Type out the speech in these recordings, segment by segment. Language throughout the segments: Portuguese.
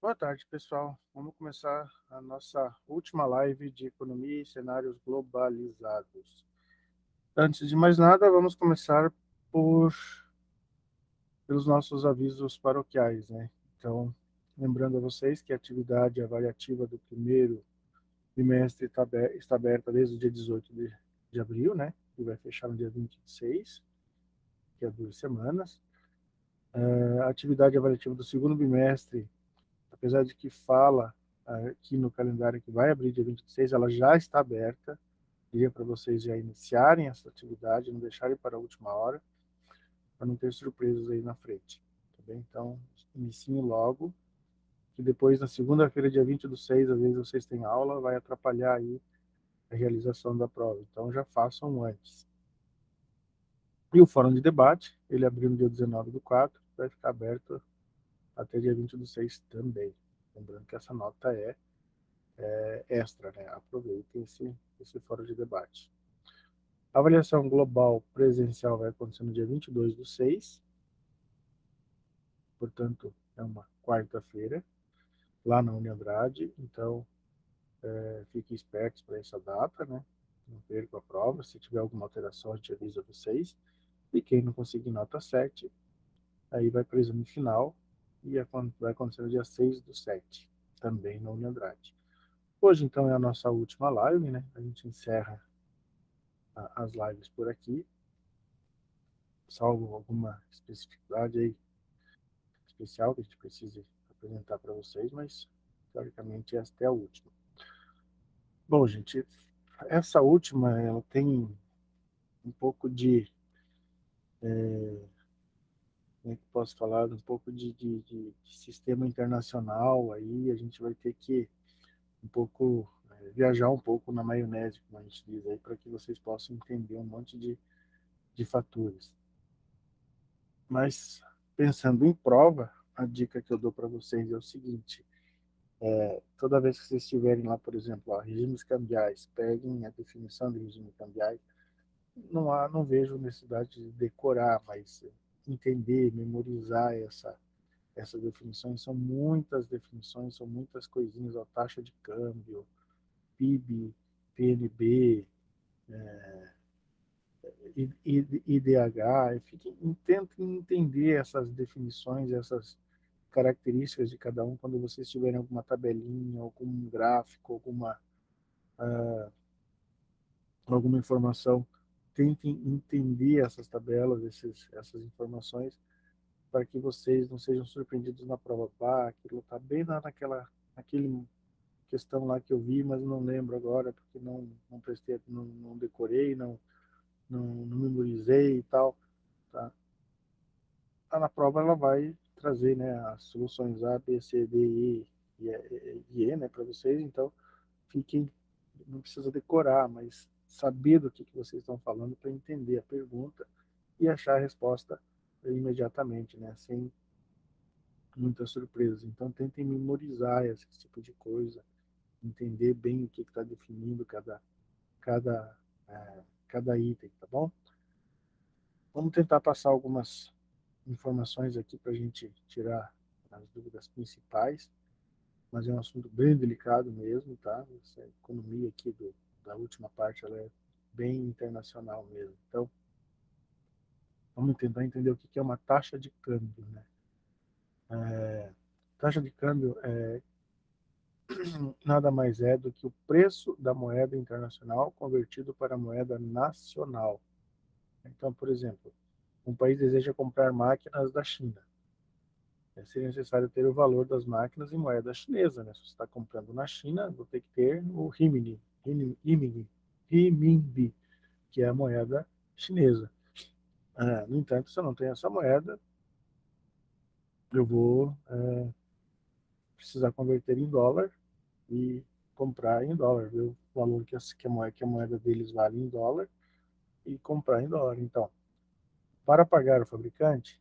Boa tarde, pessoal. Vamos começar a nossa última live de economia e cenários globalizados. Antes de mais nada, vamos começar por pelos nossos avisos paroquiais, né? Então, lembrando a vocês que a atividade avaliativa do primeiro bimestre está aberta desde o dia 18 de abril, né? E vai fechar no dia 26, que é 2 semanas. A atividade avaliativa do segundo bimestre, apesar de que fala aqui no calendário que vai abrir dia 26, ela já está aberta. Diria para vocês já iniciarem essa atividade, não deixarem para a última hora, para não ter surpresas aí na frente. Tá bem? Então, iniciem logo, que depois, na segunda-feira, dia 20 do 6, às vezes vocês têm aula, vai atrapalhar aí a realização da prova. Então, já façam antes. E o fórum de debate, ele abriu no dia 19 do 4, vai ficar aberto até dia 20 do 6 também. Lembrando que essa nota é extra, né? Aproveitem esse fórum de debate. A avaliação global presencial vai acontecer no dia 22 do 6, portanto, é uma quarta-feira, lá na Uniandrade. Então, fiquem espertos para essa data, né? Não percam a prova. Se tiver alguma alteração, a gente avisa vocês. E quem não conseguir nota 7, aí vai para o exame final e vai acontecer no dia 6 do 7, também na Uniandrade. Hoje, então, é a nossa última live, né? A gente encerra as lives por aqui, salvo alguma especificidade aí especial que a gente precise apresentar para vocês, mas teoricamente esta é a última. Bom, gente, essa última ela tem um pouco de, como é que posso falar, um pouco de sistema internacional aí, a gente vai ter que um pouco viajar um pouco na maionese, como a gente diz aí, para que vocês possam entender um monte de fatores. Mas pensando em prova, a dica que eu dou para vocês é o seguinte: toda vez que vocês estiverem lá, por exemplo, ó, regimes cambiais, peguem a definição de regime cambiais. Não vejo necessidade de decorar, mas entender, memorizar essas definições. São muitas definições, são muitas coisinhas, ó, taxa de câmbio, PIB, PNB, IDH. Tentem entender essas definições, essas características de cada um quando vocês tiverem alguma tabelinha, algum gráfico, alguma informação. Tentem entender essas tabelas, essas informações, para que vocês não sejam surpreendidos na prova. Aquilo está bem naquele questão lá que eu vi, mas não lembro agora, porque não prestei, não decorei, não memorizei e tal. Tá? Na prova ela vai trazer, né, as soluções A, B, C, D, E, né, para vocês. Então, fiquem, não precisa decorar, mas saber do que vocês estão falando para entender a pergunta e achar a resposta imediatamente, né, sem muitas surpresas. Então, tentem memorizar esse tipo de coisa, entender bem o que está definindo cada, cada item, tá bom? Vamos tentar passar algumas informações aqui para a gente tirar as dúvidas principais, mas é um assunto bem delicado mesmo, tá? Essa economia aqui da última parte, ela é bem internacional mesmo. Então, vamos tentar entender o que é uma taxa de câmbio, né? Taxa de câmbio nada mais é do que o preço da moeda internacional convertido para a moeda nacional. Então, por exemplo, um país deseja comprar máquinas da China. Seria necessário ter o valor das máquinas em moeda chinesa, né? Se você está comprando na China, vou ter que ter o renminbi, que é a moeda chinesa. No entanto, se eu não tenho essa moeda, eu vou precisar converter em dólar e comprar em dólar, ver o valor que a moeda deles vale em dólar e comprar em dólar. Então, para pagar o fabricante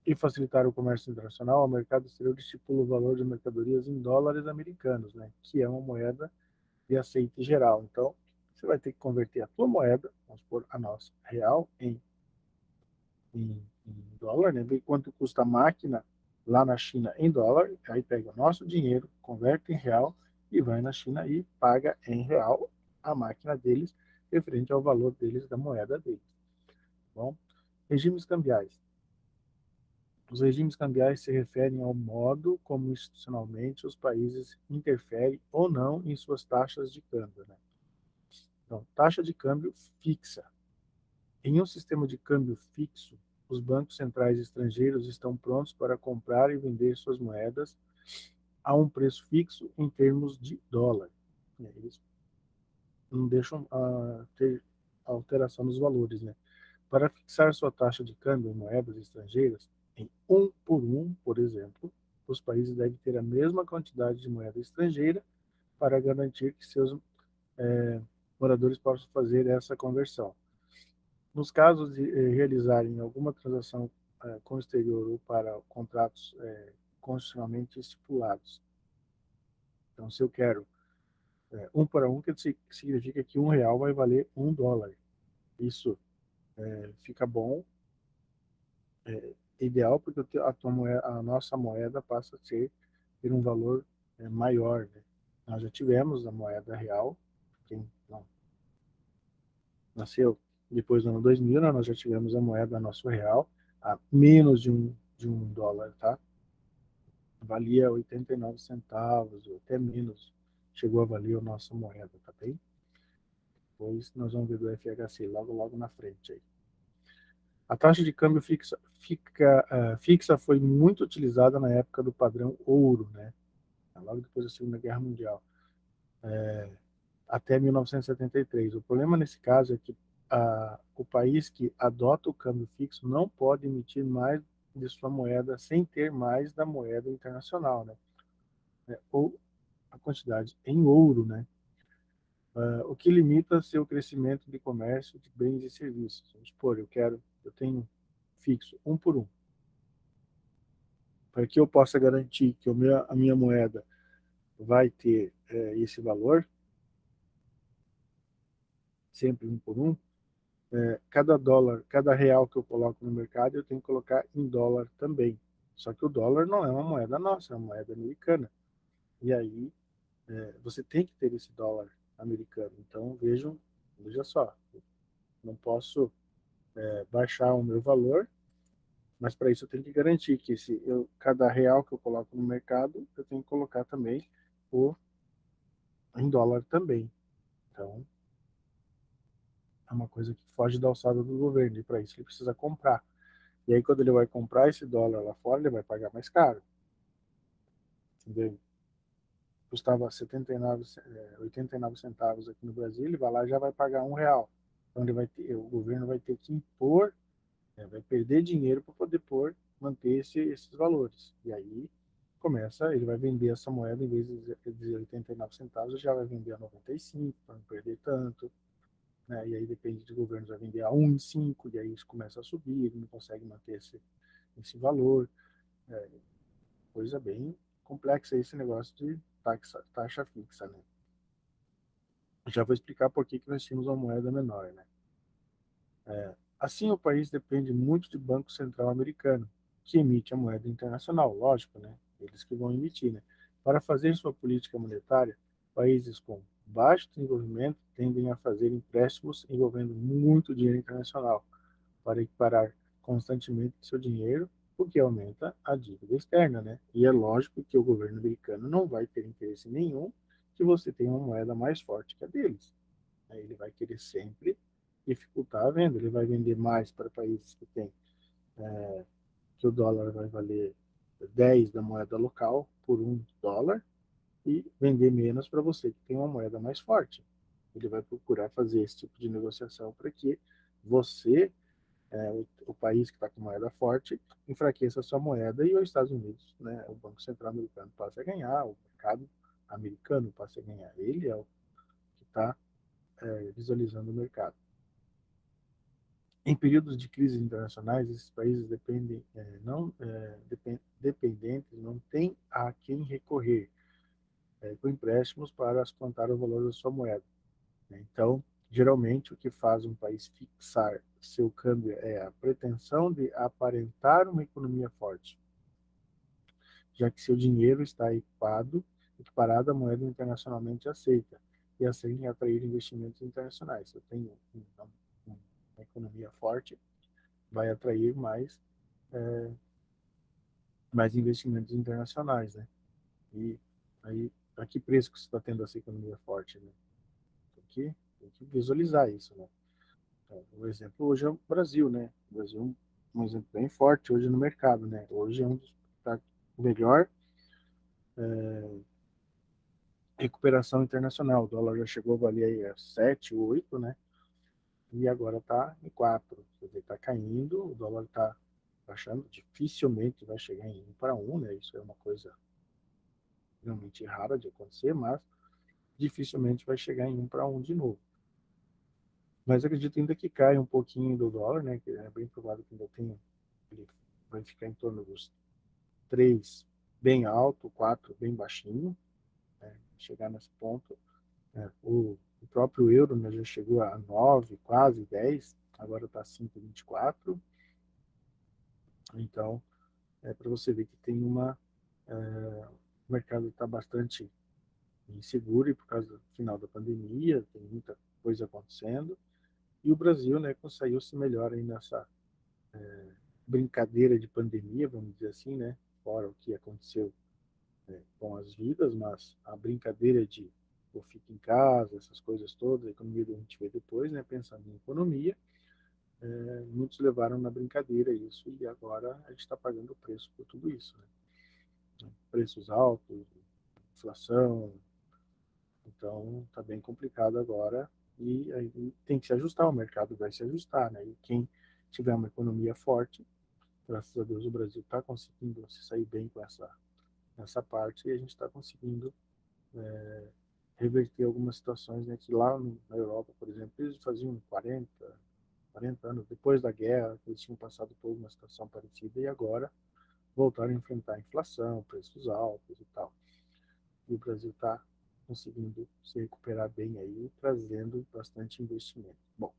e facilitar o comércio internacional, o mercado exterior estipula o valor de mercadorias em dólares americanos, né, que é uma moeda de aceite geral. Então, você vai ter que converter a tua moeda, vamos supor a nossa real, em dólar, né, ver quanto custa a máquina lá na China em dólar, aí pega o nosso dinheiro, converte em real e vai na China e paga em real a máquina deles, referente ao valor deles, da moeda deles. Bom, regimes cambiais. Os regimes cambiais se referem ao modo como institucionalmente os países interferem ou não em suas taxas de câmbio, né? Então, taxa de câmbio fixa. Em um sistema de câmbio fixo, os bancos centrais estrangeiros estão prontos para comprar e vender suas moedas a um preço fixo em termos de dólar. Eles não deixam ter alteração nos valores, né? Para fixar sua taxa de câmbio em moedas estrangeiras, em um por um, por exemplo, os países devem ter a mesma quantidade de moeda estrangeira para garantir que seus moradores possam fazer essa conversão. Nos casos de realizarem alguma transação com o exterior ou para contratos constitucionalmente estipulados. Então, se eu quero um para um, que significa que R$ 1 vai valer $1. Isso fica bom, ideal, porque a nossa moeda passa a ter um valor maior, né? Nós já tivemos a moeda real, quem não nasceu depois do ano 2000, né, nós já tivemos a moeda nosso real a menos de um dólar, tá? Valia 89 centavos, ou até menos, chegou a valer a nossa moeda, tá bem? Depois nós vamos ver do FHC logo na frente aí. A taxa de câmbio fixa foi muito utilizada na época do padrão ouro, né? Logo depois da Segunda Guerra Mundial, até 1973. O problema nesse caso é que o país que adota o câmbio fixo não pode emitir mais de sua moeda sem ter mais da moeda internacional, né? Ou a quantidade em ouro, né? O que limita seu crescimento de comércio de bens e serviços. Vamos supor, eu tenho fixo um por um, para que eu possa garantir que a minha moeda vai ter esse valor, sempre um por um, cada dólar, cada real que eu coloco no mercado, eu tenho que colocar em dólar também. Só que o dólar não é uma moeda nossa, é uma moeda americana. E aí você tem que ter esse dólar americano. Então veja só, não posso baixar o meu valor, mas para isso eu tenho que garantir que cada real que eu coloco no mercado, eu tenho que colocar também o, em dólar também. Então, é uma coisa que foge da alçada do governo, e para isso ele precisa comprar. E aí, quando ele vai comprar esse dólar lá fora, ele vai pagar mais caro. Entendeu? Custava 89 centavos aqui no Brasil, ele vai lá e já vai pagar R$ 1. Então, o governo vai ter que impor, vai perder dinheiro para poder manter esses valores. E aí, ele vai vender essa moeda, em vez de 89 centavos, já vai vender a 95, para não perder tanto. Né? E aí depende de governos, vai vender a 1,5, e aí isso começa a subir, ele não consegue manter esse valor. É, coisa bem complexa esse negócio de taxa fixa, né? Já vou explicar por que nós tínhamos uma moeda menor, né? Assim, o país depende muito do Banco Central americano, que emite a moeda internacional, lógico, né? Eles que vão emitir, né? Para fazer sua política monetária, países com baixo desenvolvimento tendem a fazer empréstimos envolvendo muito dinheiro internacional, para equiparar constantemente seu dinheiro, o que aumenta a dívida externa, né? E é lógico que o governo americano não vai ter interesse nenhum que você tenha uma moeda mais forte que a deles. Ele vai querer sempre dificultar a venda, ele vai vender mais para países que têm que o dólar vai valer 10 da moeda local por $1 e vender menos para você que tem uma moeda mais forte. Ele vai procurar fazer esse tipo de negociação para que você, o país que está com moeda forte, enfraqueça a sua moeda e os Estados Unidos, né, o Banco Central americano passe a ganhar, o mercado americano passe a ganhar. Ele é o que está visualizando o mercado. Em períodos de crises internacionais, esses países dependentes não têm a quem recorrer com empréstimos para suplantar o valor da sua moeda. Então, geralmente, o que faz um país fixar seu câmbio é a pretensão de aparentar uma economia forte. já que seu dinheiro está equiparado à moeda internacionalmente aceita, e assim atrair investimentos internacionais. Se eu tenho uma economia forte, vai atrair mais investimentos internacionais, né? E aí, a que preço que você está tendo essa economia forte, né? Tem que visualizar isso, né? Então, o exemplo hoje é o Brasil, né? O Brasil é um exemplo bem forte hoje no mercado, né? Hoje é um dos tá melhor recuperação internacional. O dólar já chegou a valer aí a 7, 8, né? E agora está em 4. Quer dizer, está caindo, o dólar está baixando, dificilmente vai chegar em 1 para 1, né? Isso é uma coisa realmente rara de acontecer, mas dificilmente vai chegar em 1 para 1 de novo. Mas acredito ainda que caia um pouquinho do dólar, né? Que é bem provável que ainda tenha, ele vai ficar em torno dos 3 bem alto, 4 bem baixinho, né? Chegar nesse ponto. Né? O próprio euro, né, já chegou a 9, quase 10, agora está 5,24. Então, para você ver que tem o mercado está bastante inseguro e por causa do final da pandemia, tem muita coisa acontecendo. E o Brasil, né, conseguiu se melhor aí nessa brincadeira de pandemia, vamos dizer assim, né? Fora o que aconteceu com as vidas, mas a brincadeira de eu fico em casa, essas coisas todas, a economia a gente vê depois, né? Pensando em economia, muitos levaram na brincadeira isso e agora a gente está pagando o preço por tudo isso, né? Preços altos, inflação, então está bem complicado agora e aí tem que se ajustar, o mercado vai se ajustar, né? E quem tiver uma economia forte, graças a Deus o Brasil está conseguindo se sair bem com essa parte e a gente está conseguindo reverter algumas situações, né, que lá na Europa, por exemplo, eles faziam 40 anos depois da guerra, eles tinham passado por uma situação parecida e agora voltaram a enfrentar a inflação, preços altos e tal. E o Brasil está conseguindo se recuperar bem aí, trazendo bastante investimento. Bom,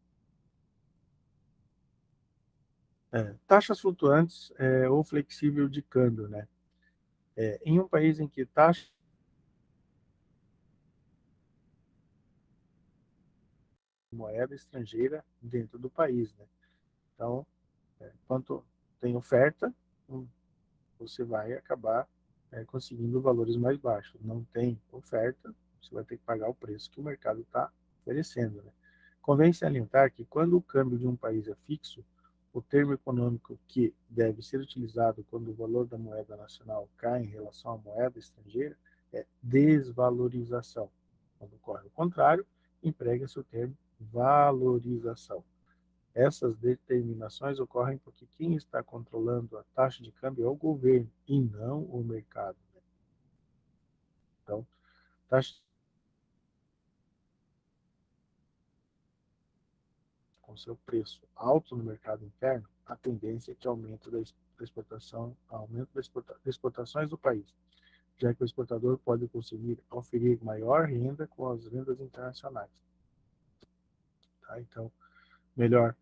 taxas flutuantes ou flexível de câmbio, né? Em um país em que taxa de moeda estrangeira dentro do país, né? Então, quanto tem oferta, você vai acabar conseguindo valores mais baixos. Não tem oferta, você vai ter que pagar o preço que o mercado está oferecendo. Né? Convém salientar que quando o câmbio de um país é fixo, o termo econômico que deve ser utilizado quando o valor da moeda nacional cai em relação à moeda estrangeira é desvalorização. Quando ocorre o contrário, emprega-se o termo valorização. Essas determinações ocorrem porque quem está controlando a taxa de câmbio é o governo e não o mercado. Né? Então, taxa com seu preço alto no mercado interno, a tendência é que aumente da exportação, aumento das exportações do país, já que o exportador pode conseguir oferir maior renda com as vendas internacionais. Tá? Então, melhor,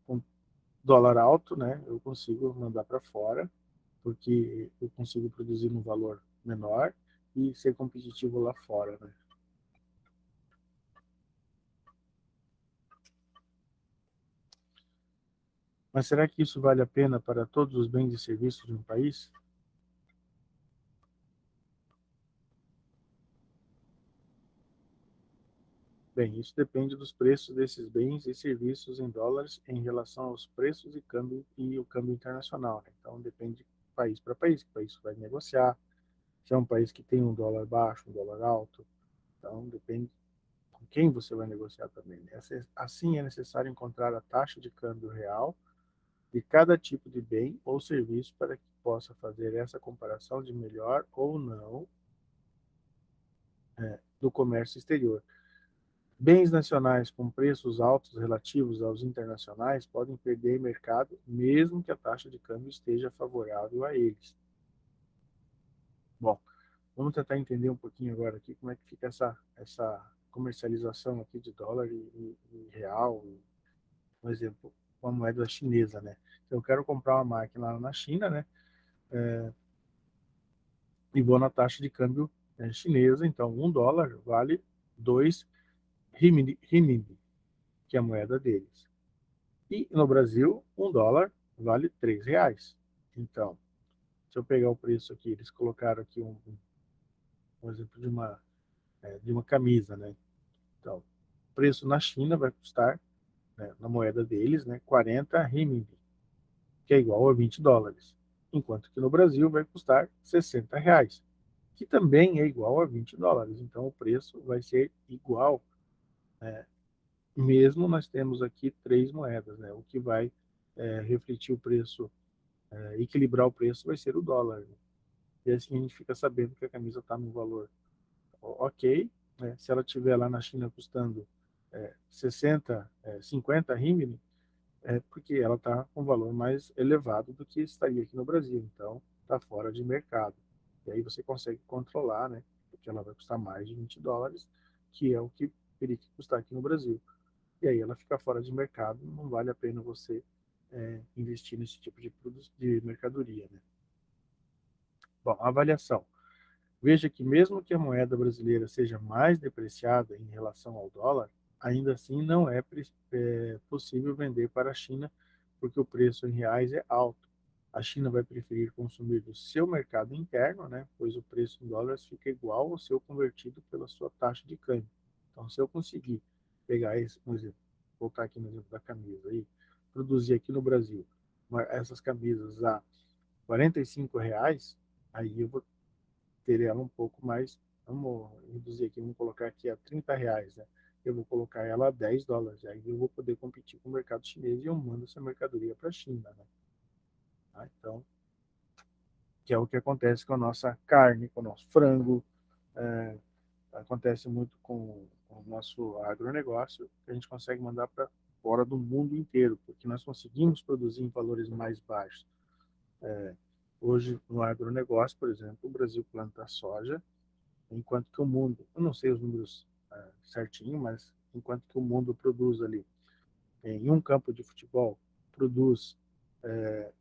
com dólar alto, né, eu consigo mandar para fora porque eu consigo produzir um valor menor e ser competitivo lá fora, né? Mas será que isso vale a pena para todos os bens e serviços de um país? Bem, isso depende dos preços desses bens e serviços em dólares em relação aos preços e o câmbio internacional. Né? Então depende de país para país, que país vai negociar. Se é um país que tem um dólar baixo, um dólar alto, então depende com quem você vai negociar também. Né? Assim é necessário encontrar a taxa de câmbio real de cada tipo de bem ou serviço para que possa fazer essa comparação de melhor ou não do comércio exterior. Bens nacionais com preços altos relativos aos internacionais podem perder mercado, mesmo que a taxa de câmbio esteja favorável a eles. Bom, vamos tentar entender um pouquinho agora aqui como é que fica essa comercialização aqui de dólar e real, por exemplo, com a moeda chinesa, né? Então, eu quero comprar uma máquina lá na China, né? e vou na taxa de câmbio chinesa. Então, $1 vale 2 renminbi, que é a moeda deles. E no Brasil, $1 vale R$ 3. Então, se eu pegar o preço aqui, eles colocaram aqui um exemplo de uma camisa, né? Então, o preço na China vai custar, né, na moeda deles, né, 40 renminbi, que é igual a $20. Enquanto que no Brasil vai custar R$ 60, que também é igual a $20. Então, o preço vai ser igual, mesmo nós temos aqui três moedas, né? O que vai refletir o preço, equilibrar o preço vai ser o dólar, né? E assim a gente fica sabendo que a camisa está no valor ok, né? Se ela estiver lá na China custando 60, 50 renminbi, é porque ela está com um valor mais elevado do que estaria aqui no Brasil. Então, está fora de mercado. E aí você consegue controlar, né? Porque ela vai custar mais de $20, que é o que teria que custar aqui no Brasil. E aí ela fica fora de mercado, não vale a pena você investir nesse tipo de mercadoria, né? Bom, avaliação. Veja que mesmo que a moeda brasileira seja mais depreciada em relação ao dólar, ainda assim não é possível vender para a China, porque o preço em reais é alto. A China vai preferir consumir do seu mercado interno, né, pois o preço em dólares fica igual ao seu convertido pela sua taxa de câmbio. Então, se eu conseguir pegar esse, por exemplo, voltar aqui no exemplo da camisa aí, produzir aqui no Brasil essas camisas a R$ 45, aí eu vou ter ela um pouco mais, vamos reduzir aqui, vamos colocar aqui a R$ 30, né? Eu vou colocar ela a $10, aí eu vou poder competir com o mercado chinês e eu mando essa mercadoria para a China, né? Tá? Então, que é o que acontece com a nossa carne, com o nosso frango, é, acontece muito com o nosso agronegócio, que a gente consegue mandar para fora do mundo inteiro, porque nós conseguimos produzir em valores mais baixos. Hoje, no agronegócio, por exemplo, o Brasil planta soja, enquanto que o mundo, eu não sei os números certinho, mas enquanto que o mundo produz ali, em um campo de futebol, produz é,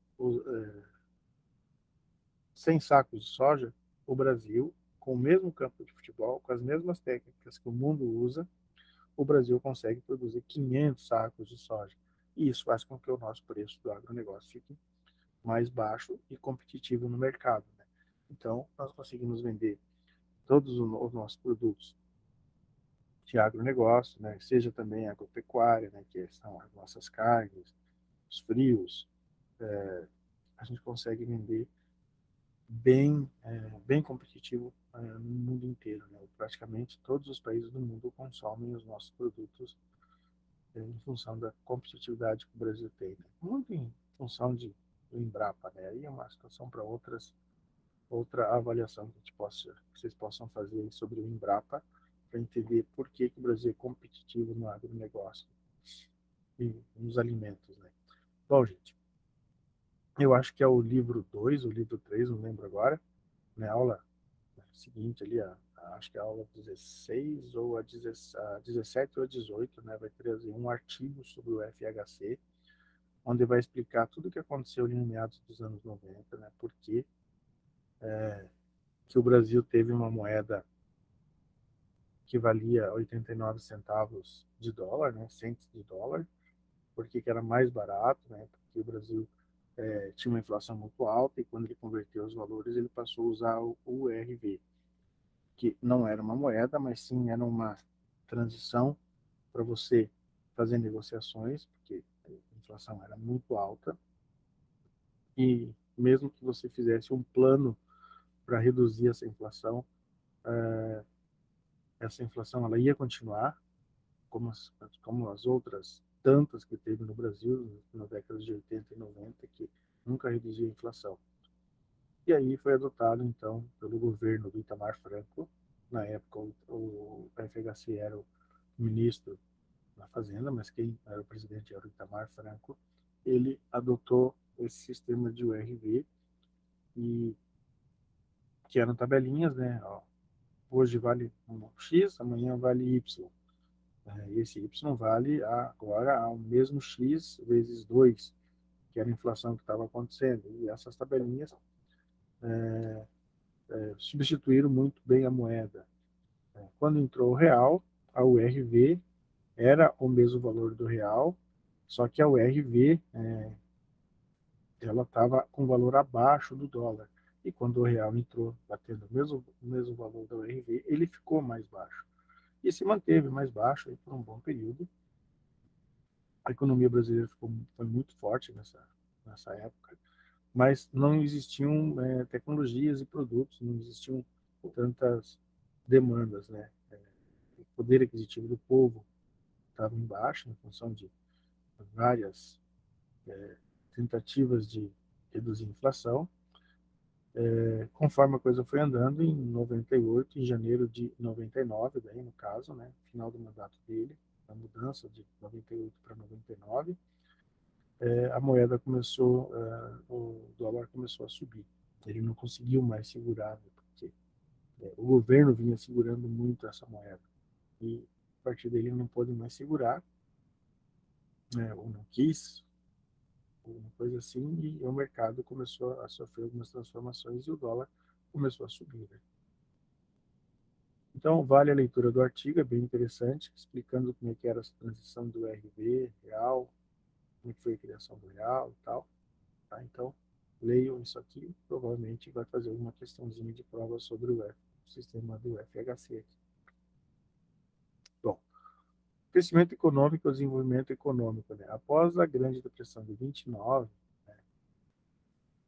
100 sacos de soja, o Brasil, com o mesmo campo de futebol, com as mesmas técnicas que o mundo usa, o Brasil consegue produzir 500 sacos de soja. E isso faz com que o nosso preço do agronegócio fique mais baixo e competitivo no mercado, né? Então, nós conseguimos vender todos os nossos produtos de agronegócio, né? Seja também agropecuária, né? Que são as nossas carnes, os frios, a gente consegue vender bem competitivo no mundo inteiro, né? Praticamente todos os países do mundo consomem os nossos produtos em função da competitividade que o Brasil tem, né? Muito em função do Embrapa, né? Aí é uma situação para outra avaliação que, que vocês possam fazer sobre o Embrapa para entender por que o Brasil é competitivo no agronegócio e nos alimentos, né? Bom, gente, eu acho que é o livro 2, o livro 3, não lembro agora, né? Aula seguinte ali, acho que é a aula 16 ou a 17 ou a 18, né? Vai trazer um artigo sobre o FHC, onde vai explicar tudo o que aconteceu ali no meados dos anos 90, né? Por que o Brasil teve uma moeda que valia 89 centavos de dólar, né? Centes de dólar, porque que era mais barato, né? Porque o Brasil tinha uma inflação muito alta e quando ele converteu os valores, ele passou a usar o URV, que não era uma moeda, mas sim era uma transição para você fazer negociações, porque a inflação era muito alta e mesmo que você fizesse um plano para reduzir essa inflação ela ia continuar, como as outras tantas que teve no Brasil na década de 80 e 90, que nunca reduziu a inflação. E aí foi adotado, então, pelo governo do Itamar Franco. Na época, o FHC era o ministro da Fazenda, mas quem era o presidente era o Itamar Franco. Ele adotou esse sistema de URV, e, que eram tabelinhas, né? Ó, hoje vale um X, amanhã vale Y. E esse Y vale agora ao mesmo X vezes 2, que era a inflação que estava acontecendo. E essas tabelinhas substituíram muito bem a moeda. Quando entrou o real, a URV era o mesmo valor do real, só que a URV ela estava com valor abaixo do dólar. E quando o real entrou batendo o mesmo valor da URV, ele ficou mais baixo. E se manteve mais baixo aí por um bom período. A economia brasileira foi muito forte nessa época, mas não existiam tecnologias e produtos, não existiam tantas demandas, né? O poder aquisitivo do povo estava em baixa em função de várias tentativas de reduzir a inflação. Conforme a coisa foi andando, em 98, em janeiro de 99, daí no caso, né, final do mandato dele, a mudança de 98 para 99, a moeda começou, o dólar começou a subir. Ele não conseguiu mais segurar, né, porque o governo vinha segurando muito essa moeda. E a partir dele não pôde mais segurar, né, ou não quis, uma coisa assim, e o mercado começou a sofrer algumas transformações e o dólar começou a subir. Né? Então, vale a leitura do artigo, é bem interessante, explicando como é que era a transição do RV, real, como é que foi a criação do real e tal. Tá? Então, leiam isso aqui, provavelmente vai fazer alguma questãozinha de prova sobre o sistema do FHC aqui. Bom, crescimento econômico e o desenvolvimento econômico. Né? Após a Grande Depressão de 29,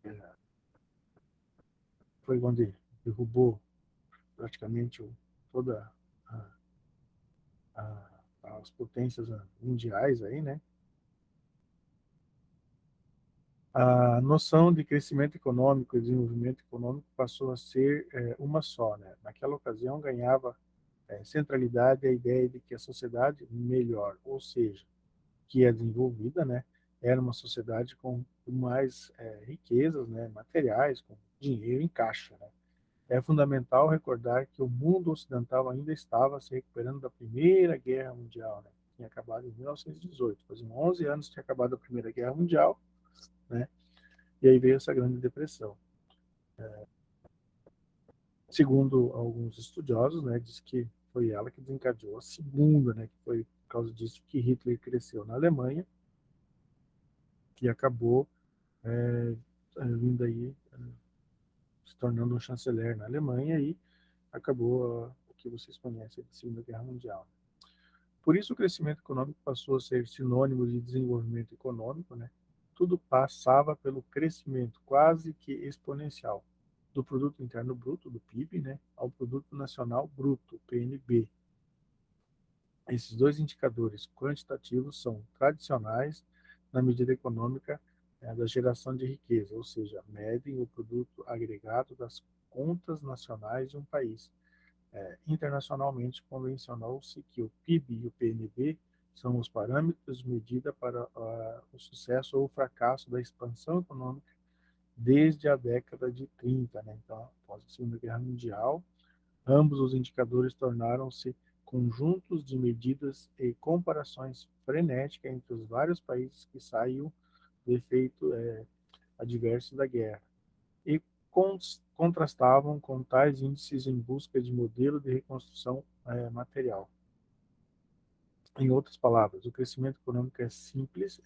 né, foi onde derrubou praticamente toda as potências mundiais aí, né? A noção de crescimento econômico e desenvolvimento econômico passou a ser uma só, né? Naquela ocasião ganhava centralidade a ideia de que a sociedade melhor, ou seja, que é desenvolvida, né? Era uma sociedade com mais riquezas, né? Materiais, com dinheiro em caixa, né? É fundamental recordar que o mundo ocidental ainda estava se recuperando da Primeira Guerra Mundial, né? Tinha acabado em 1918, faziam 11 anos que tinha acabado a Primeira Guerra Mundial, né? E aí veio essa Grande Depressão. Segundo alguns estudiosos, né, diz que foi ela que desencadeou a Segunda, né, que foi por causa disso que Hitler cresceu na Alemanha, que acabou vindo aí, se tornando um chanceler na Alemanha e acabou o que vocês conhecem da Segunda Guerra Mundial. Por isso o crescimento econômico passou a ser sinônimo de desenvolvimento econômico, né? Tudo passava pelo crescimento quase que exponencial do produto interno bruto, do PIB, né, ao produto nacional bruto, PNB. Esses dois indicadores quantitativos são tradicionais na medida econômica da geração de riqueza, ou seja, medem o produto agregado das contas nacionais de um país. Internacionalmente, convencionou-se que o PIB e o PNB são os parâmetros de medida para o sucesso ou o fracasso da expansão econômica desde a década de 30. Né? Então, após a Segunda Guerra Mundial, ambos os indicadores tornaram-se conjuntos de medidas e comparações frenéticas entre os vários países que saíram do efeito adverso da guerra e contrastavam com tais índices em busca de modelo de reconstrução material. Em outras palavras, o crescimento econômico é o simples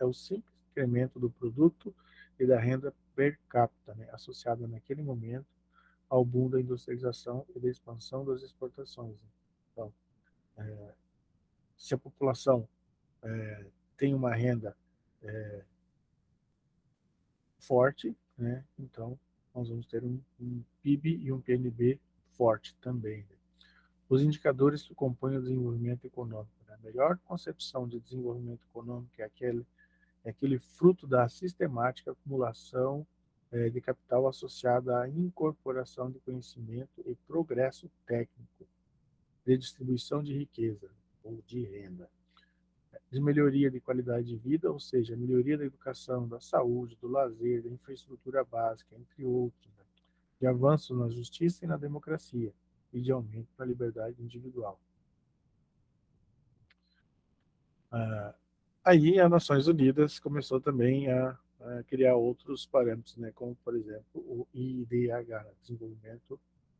incremento do produto e da renda per capita, né, associada naquele momento ao boom da industrialização e da expansão das exportações. Então, se a população tem uma renda forte, né, então nós vamos ter um PIB e um PNB forte também. Né? Os indicadores que compõem o desenvolvimento econômico. Né? A melhor concepção de desenvolvimento econômico é aquele fruto da sistemática acumulação de capital associada à incorporação de conhecimento e progresso técnico, de distribuição de riqueza ou de renda, de melhoria de qualidade de vida, ou seja, melhoria da educação, da saúde, do lazer, da infraestrutura básica, entre outros, né? De avanços na justiça e na democracia, e de aumento da liberdade individual. Aí as Nações Unidas começou também a criar outros parâmetros, né, como, por exemplo, o IDH, Desenvolvimento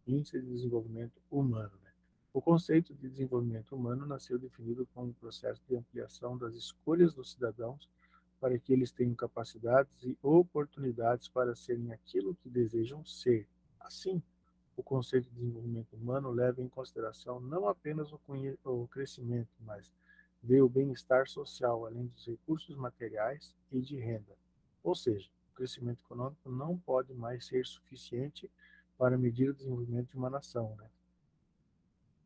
Índice de Desenvolvimento Humano, né? O conceito de desenvolvimento humano nasceu definido como um processo de ampliação das escolhas dos cidadãos para que eles tenham capacidades e oportunidades para serem aquilo que desejam ser. Assim, o conceito de desenvolvimento humano leva em consideração não apenas o crescimento, mas vê o bem-estar social, além dos recursos materiais e de renda. Ou seja, o crescimento econômico não pode mais ser suficiente para medir o desenvolvimento de uma nação, né?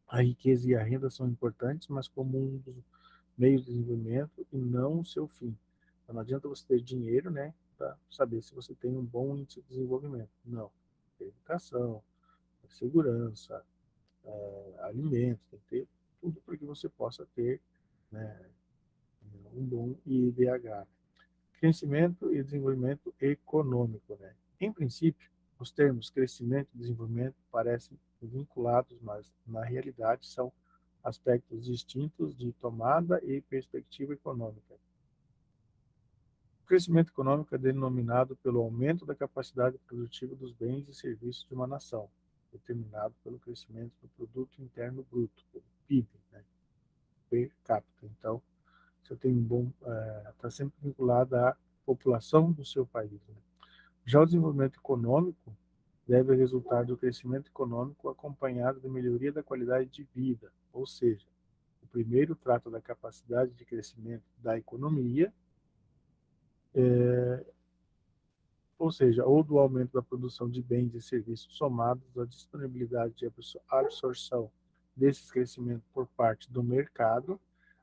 A riqueza e a renda são importantes, mas como um dos meios de desenvolvimento e não o seu fim. Então, não adianta você ter dinheiro, né, para saber se você tem um bom índice de desenvolvimento. Não. Tem educação, tem segurança, alimentos, tem que ter tudo para que você possa ter, né, um bom IDH. Crescimento e desenvolvimento econômico, né? Em princípio, os termos crescimento e desenvolvimento parecem vinculados, mas na realidade são aspectos distintos de tomada e perspectiva econômica. O crescimento econômico é denominado pelo aumento da capacidade produtiva dos bens e serviços de uma nação, determinado pelo crescimento do produto interno bruto, pelo PIB, né, per capita. Então, você tem um bom, está sempre vinculado à população do seu país, né? Já o desenvolvimento econômico deve resultar do crescimento econômico acompanhado da melhoria da qualidade de vida, ou seja, o primeiro trata da capacidade de crescimento da economia, ou seja, ou do aumento da produção de bens e serviços somados à disponibilidade de absorção desses crescimentos por parte do mercado.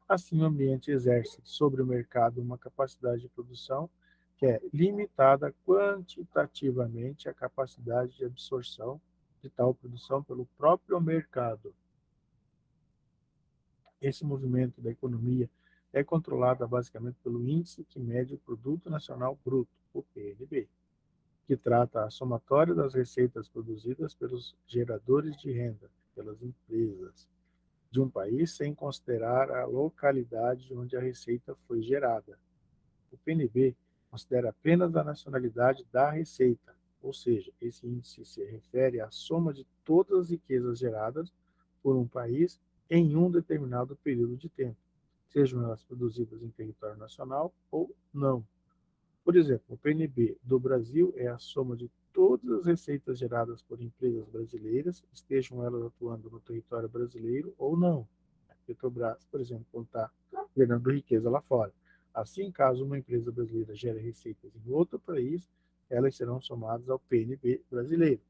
Assim, o ambiente exerce sobre o mercado uma capacidade de produção que é limitada quantitativamente à capacidade de absorção de tal produção pelo próprio mercado. Esse movimento da economia é controlado basicamente pelo índice que mede o Produto Nacional Bruto, o PNB, que trata a somatória das receitas produzidas pelos geradores de renda, pelas empresas de um país, sem considerar a localidade onde a receita foi gerada. O PNB considera apenas a nacionalidade da receita, ou seja, esse índice se refere à soma de todas as riquezas geradas por um país em um determinado período de tempo, sejam elas produzidas em território nacional ou não. Por exemplo, o PNB do Brasil é a soma de todas as receitas geradas por empresas brasileiras, estejam elas atuando no território brasileiro ou não. A Petrobras, por exemplo, quando está gerando riqueza lá fora. Assim, caso uma empresa brasileira gere receitas em outro país, elas serão somadas ao PNB brasileiro,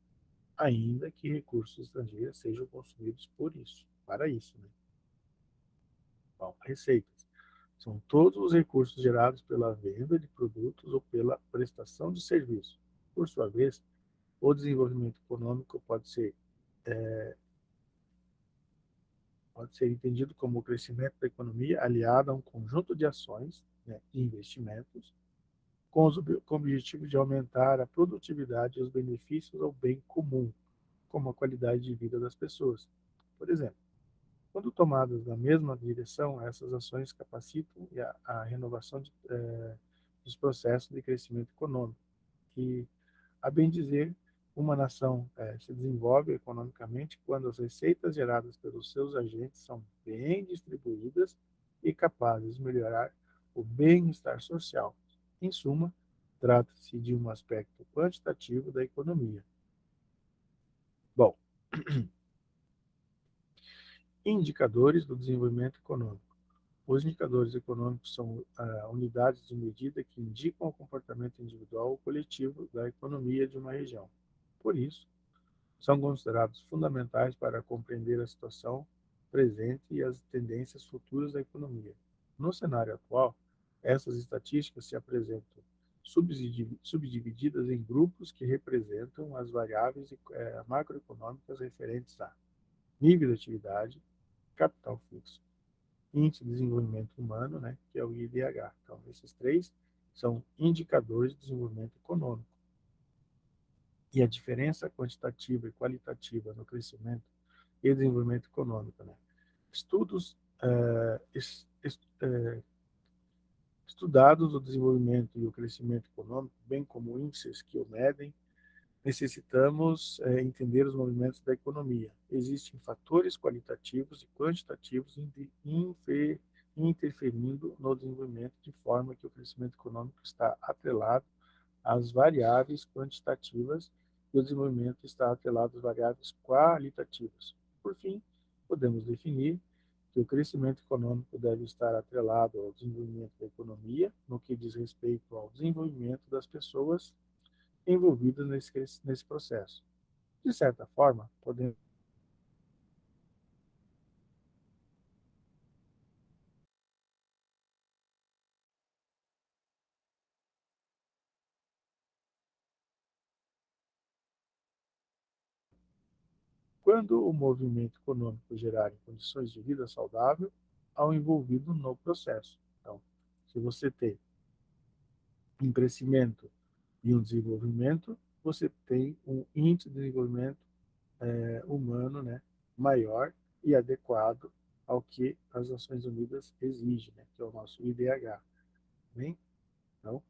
ainda que recursos estrangeiros sejam consumidos por isso, para isso, né? Bom, receitas. São todos os recursos gerados pela venda de produtos ou pela prestação de serviços. Por sua vez, o desenvolvimento econômico pode ser entendido como o crescimento da economia aliado a um conjunto de ações, né, e investimentos com o objetivo de aumentar a produtividade e os benefícios ao bem comum, como a qualidade de vida das pessoas. Por exemplo, quando tomadas na mesma direção, essas ações capacitam a renovação dos processos de crescimento econômico. E, a bem dizer, uma nação se desenvolve economicamente quando as receitas geradas pelos seus agentes são bem distribuídas e capazes de melhorar o bem-estar social. Em suma, trata-se de um aspecto quantitativo da economia. Bom, indicadores do desenvolvimento econômico. Os indicadores econômicos são unidades de medida que indicam o comportamento individual ou coletivo da economia de uma região. Por isso, são considerados fundamentais para compreender a situação presente e as tendências futuras da economia. No cenário atual, essas estatísticas se apresentam subdivididas em grupos que representam as variáveis macroeconômicas referentes a nível de atividade, capital fixo, Índice de Desenvolvimento Humano, né, que é o IDH. Então, esses três são indicadores de desenvolvimento econômico. E a diferença quantitativa e qualitativa no crescimento e desenvolvimento econômico, né? Estudos estudados o desenvolvimento e o crescimento econômico, bem como índices que o medem, necessitamos entender os movimentos da economia. Existem fatores qualitativos e quantitativos interferindo no desenvolvimento, de forma que o crescimento econômico está atrelado às variáveis quantitativas e o desenvolvimento está atrelado às variáveis qualitativas. Por fim, podemos definir que o crescimento econômico deve estar atrelado ao desenvolvimento da economia, no que diz respeito ao desenvolvimento das pessoas envolvidas nesse processo. De certa forma, podemos quando o movimento econômico gerar condições de vida saudável ao envolvido no processo. Então, se você tem um crescimento e um desenvolvimento, você tem um índice de desenvolvimento humano, né, maior e adequado ao que as Nações Unidas exigem, né, que é o nosso IDH. Bem? Então,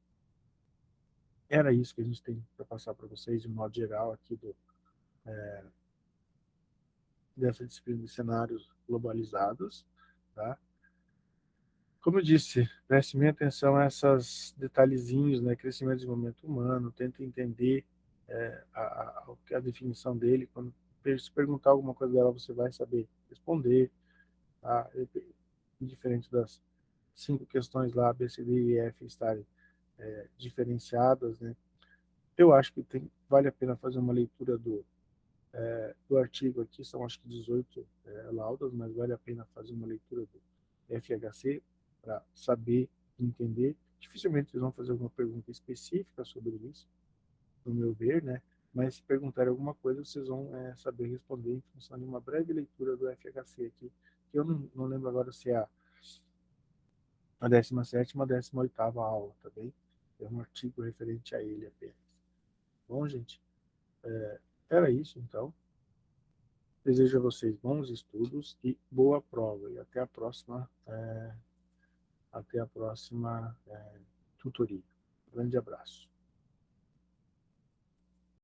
era isso que a gente tem para passar para vocês, de modo geral, aqui dessa disciplina de cenários globalizados. Tá? Como eu disse, preste minha atenção a esses detalhezinhos, né? Crescimento e desenvolvimento humano, tenta entender a definição dele. Quando se perguntar alguma coisa dela, você vai saber responder. Tá? Diferente das 5 questões lá, B, C, D e F estarem diferenciadas, né? Eu acho que vale a pena fazer uma leitura do artigo aqui, são acho que 18 laudas, mas vale a pena fazer uma leitura do FHC para saber, entender. Dificilmente eles vão fazer alguma pergunta específica sobre isso, no meu ver, né? Mas se perguntarem alguma coisa, vocês vão saber responder em função de uma breve leitura do FHC aqui, que eu não lembro agora se é a 17ª ou a 18ª aula, tá bem? É um artigo referente a ele apenas. Bom, gente, era isso então. Desejo a vocês bons estudos e boa prova. E até a próxima tutoria. Grande abraço.